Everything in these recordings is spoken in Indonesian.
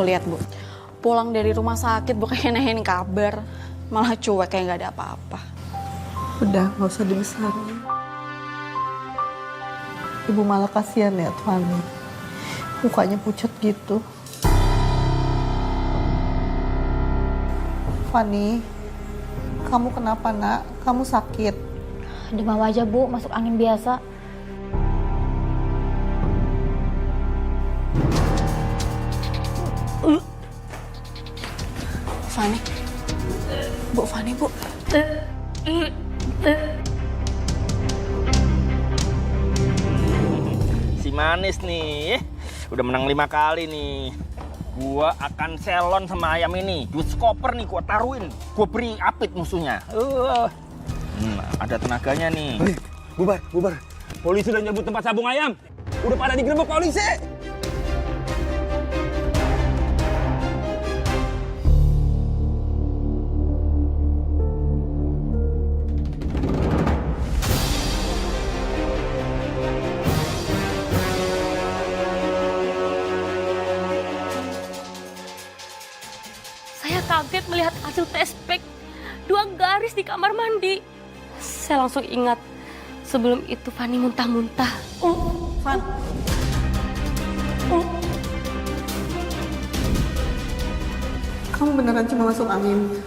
Tuh lihat Bu, pulang dari rumah sakit bukannya nanyain kabar, malah cuek kayak nggak ada apa-apa. Udah, nggak usah dibesarin. Ibu malah kasihan lihat Fani. Mukanya pucat gitu. Fani, kamu kenapa nak? Kamu sakit? Demam aja Bu, masuk angin biasa. Fani, Bu Fani Bu. Si manis nih, udah menang 5 kali nih. Gua akan selon sama ayam ini. Duit skoper nih gua taruhin. Gua beri apit musuhnya. Ada tenaganya nih. Hei, bubar, bubar. Polisi udah nyebut tempat sabung ayam. Udah pada digerebek polisi. Saya kaget melihat hasil tes pack 2 garis di kamar mandi. Saya langsung ingat sebelum itu Fani muntah-muntah. Fan. Kamu beneran cuma masuk angin?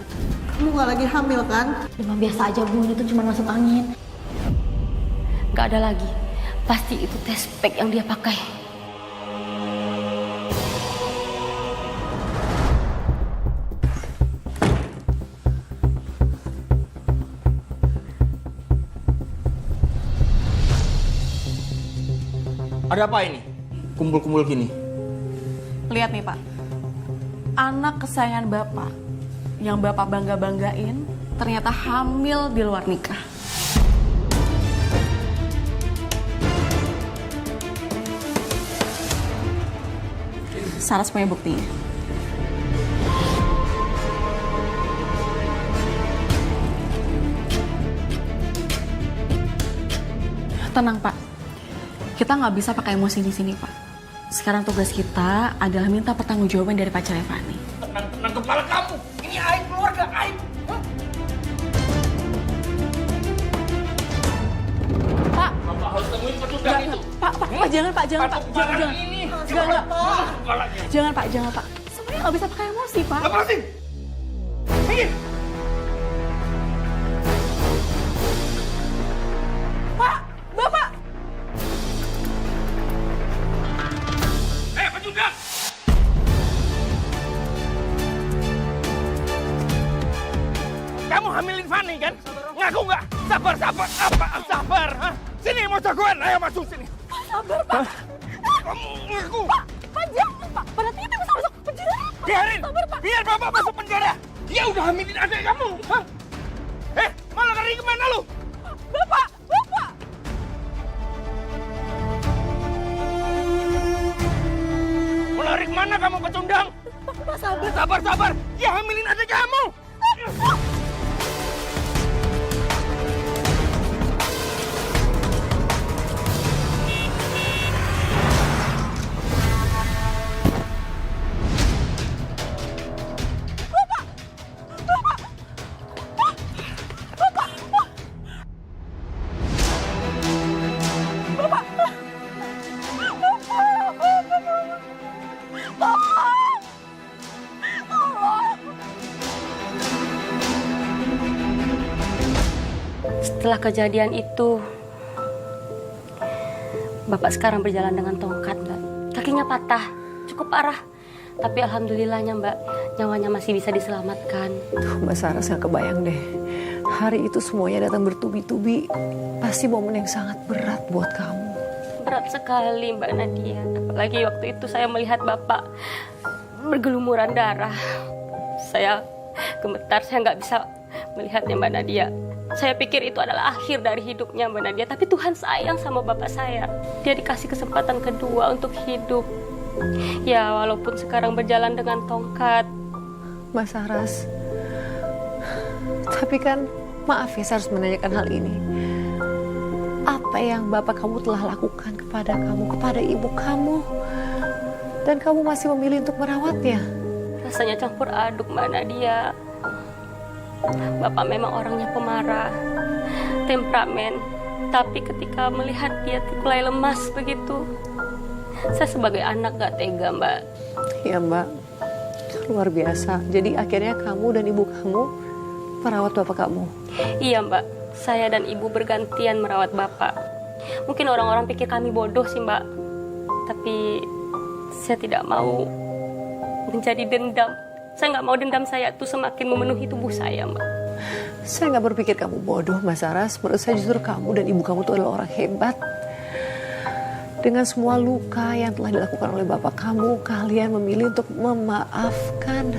Kamu nggak lagi hamil kan? Demam biasa aja Bu, itu cuma masuk angin. Gak ada lagi. Pasti itu tes pack yang dia pakai. Ada apa ini? Kumpul-kumpul gini. Lihat nih Pak, anak kesayangan Bapak yang Bapak bangga-banggain ternyata hamil di luar nikah. Saras punya buktinya. Tenang Pak, kita nggak bisa pakai emosi di sini Pak. Sekarang tugas kita adalah minta pertanggungjawaban dari pacarnya Fani. Tenang kepala kamu. Ini aib keluarga, aib. Pak, Bapak harus temuin pecundang itu. Pak, jangan Pak, jangan Pak, jangan. Ini. Jangan, Kepalanya. Jangan Pak, jangan Pak. Semuanya nggak bisa pakai emosi Pak. Lepasin. Minggir. Pak, Bapak. Pecundang. Kamu hamilin Fani kan? Ngaku nggak? Sabar. Apa? Sabar. Hah? Sini mau jagoan. Ayo masuk sini. Sabar Pak. Kamu ngaku. Pak jangan Pak. Berarti kita bisa masuk penjara. Biarin. Sabar Pak. Biar Bapak masuk penjara. Dia udah hamilin adik kamu. Hah? Malah lari kemana lu? Bapak. Mau lari kemana kamu pecundang? Pak sabar. Sabar. Dia hamilin adik kamu. Setelah kejadian itu, Bapak sekarang berjalan dengan tongkat, Mbak. Kakinya patah, cukup parah. Tapi alhamdulillahnya, Mbak, nyawanya masih bisa diselamatkan. Mbak Saras nggak kebayang deh. Hari itu semuanya datang bertubi-tubi. Pasti momen yang sangat berat buat kamu. Berat sekali, Mbak Nadia. Apalagi waktu itu saya melihat Bapak bergelumuran darah. Saya gemetar, saya nggak bisa melihatnya, Mbak Nadia. Saya pikir itu adalah akhir dari hidupnya, Mbak Nadia. Tapi Tuhan sayang sama Bapak saya. Dia dikasih kesempatan kedua untuk hidup. Ya, walaupun sekarang berjalan dengan tongkat. Mbak Saras, tapi kan maaf ya saya harus menanyakan hal ini. Apa yang bapak kamu telah lakukan kepada kamu, kepada ibu kamu? Dan kamu masih memilih untuk merawatnya. Rasanya campur aduk Mbak Nadia. Bapak memang orangnya pemarah, temperamen. Tapi ketika melihat dia mulai lemas begitu, saya sebagai anak gak tega, Mbak. Ya Mbak, luar biasa. Jadi akhirnya kamu dan ibu kamu merawat bapak kamu. Iya Mbak, saya dan ibu bergantian merawat bapak. Mungkin orang-orang pikir kami bodoh sih Mbak. Tapi saya tidak mau menjadi dendam. Saya nggak mau dendam saya tuh semakin memenuhi tubuh saya Mbak. Saya nggak berpikir kamu bodoh, Mas Saras. Menurut saya justru kamu dan ibu kamu tuh adalah orang hebat. Dengan semua luka yang telah dilakukan oleh bapak kamu, kalian memilih untuk memaafkan.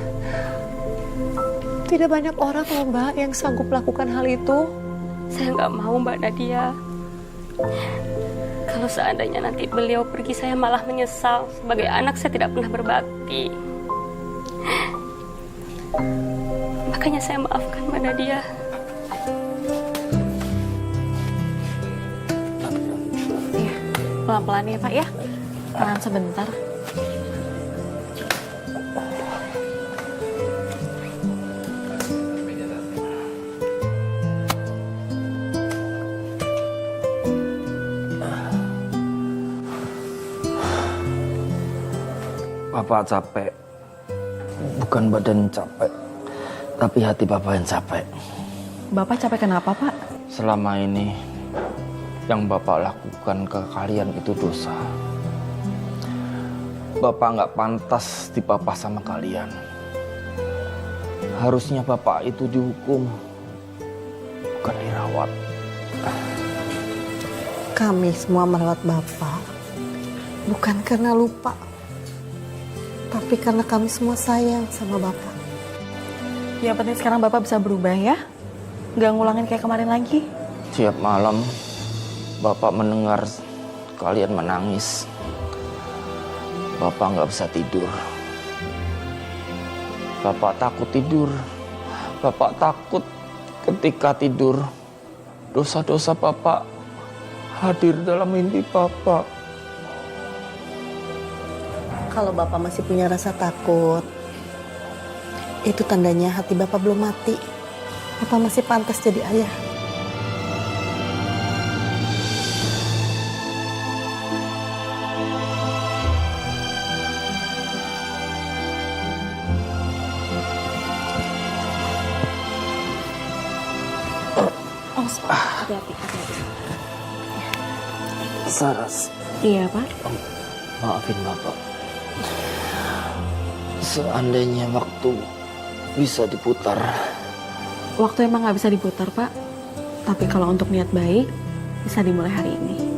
Tidak banyak orang loh Mbak yang sanggup melakukan hal itu. Saya nggak mau Mbak Nadia. Kalau seandainya nanti beliau pergi, saya malah menyesal. Sebagai anak saya tidak pernah berbakti. Makanya saya maafkan Mbak Nadia. Pelan-pelan ya Pak ya. Tahan sebentar. Bapak capek. Bukan badan capek, tapi hati Bapak yang capek. Bapak capek kenapa Pak? Selama ini yang Bapak lakukan ke kalian itu dosa. Bapak nggak pantas dipapah sama kalian. Harusnya Bapak itu dihukum, bukan dirawat. Kami semua merawat Bapak bukan karena lupa, tapi karena kami semua sayang sama Bapak. Yang penting sekarang Bapak bisa berubah ya. Gak ngulangin kayak kemarin lagi. Tiap malam Bapak mendengar kalian menangis. Bapak nggak bisa tidur. Bapak takut tidur. Bapak takut ketika tidur dosa-dosa Bapak hadir dalam mimpi Bapak. Kalau Bapak masih punya rasa takut, itu tandanya hati Bapak belum mati. Bapak masih pantas jadi ayah. Saras, Iya Pak. maafin Bapak. Seandainya waktu bisa diputar, Waktu emang gak bisa diputar Pak. Tapi kalau untuk niat baik, bisa dimulai hari ini.